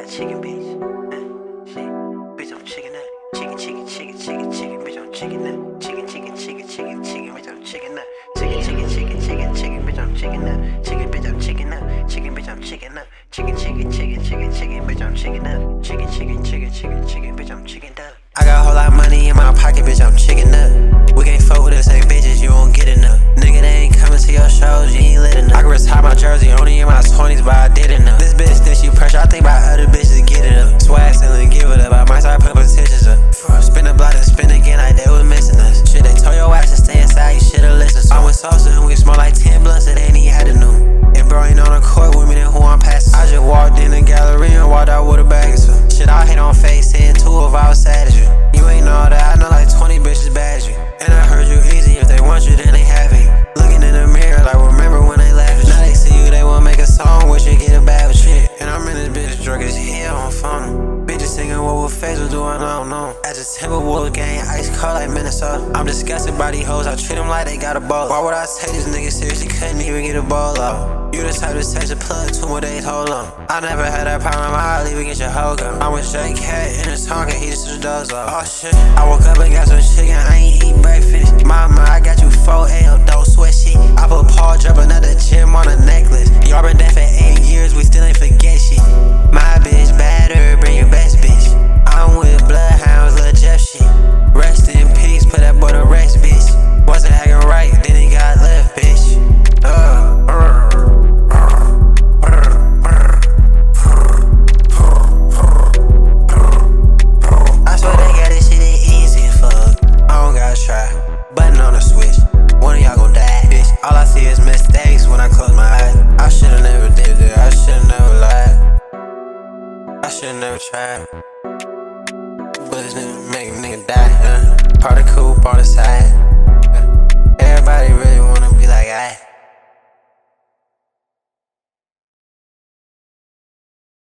got chicken, bitch. Shit, bitch, I'm chicken nut. Chicken, bitch, I'm chicken nut. Chicken, bitch, I'm chicken nut. Chicken, bitch, I'm chicken nut. Chicken, bitch, I'm chicken nut. Chicken, bitch, I'm chicken nut. Chicken, bitch, I'm chicken nut. Chicken, bitch, I'm chicken nut. I got a whole lot of money in my pocket, bitch, I'm chicken nut. We can't fuck with the same bitches, you won't get enough. Nigga, they ain't coming to your shows, you ain't lit enough. I could retire my jersey only in my 20s, but I did enough. This bitch thinks she pressure, I think about other bitches getting up. Swag selling, give it up, I might start putting petitions up. Spin the block and spin again like they was missing us. Shit, they told your ass to stay inside, you should've listened. I'm with Sosa and we smoke like 10 blunts, it ain't even had to know. And bro ain't on the court with me, then who I'm passing. I just walked in the gallery and walked out with a bag or something. Shit, I hate on Faze10 too if I was sad as you. You ain't know that, I know like 20 bitches bad as you. And I heard you easy, if they want you, then they have you. Looking in the mirror like remember when they laughed at you. Now they see you, they wanna make a song, wish you get a bad with shit. And I'm in this bitch drunk as hell on phone. Bitches singing what Faze was doing, I don't know. At the Timberwolves game, ice cold like Minnesota. I'm disgusted by these hoes, I treat them like they got a ball. Why would I take this nigga seriously, couldn't even get a ball off. You the type to text a plug 2 more days, hold on. I never had that problem, I'll even get your hoe gone. I'm with J Cat in his tongue and he just the dogs off. Oh shit, I woke up and got some chicken, I ain't eat breakfast. Mama, I got you 4L, don't sweat shit. I put Paul drop another gem on a necklace. Y'all been dead for 8 years, we still ain't forget shit. My bitch better, bring your best bitch. I'm with bloodhounds, Lil Jeff shit. Rest in peace, put that boy to rest, bitch. Wasn't acting right, then he got left, bitch. I swear they got this shit easy as fuck. I don't gotta try. Button on the switch, one of y'all gon' die, bitch. All I see is mistakes when I close my eyes. I should've never did that, I should've never lied. I should've never tried. But this nigga make a nigga die, Part of coupe on the side.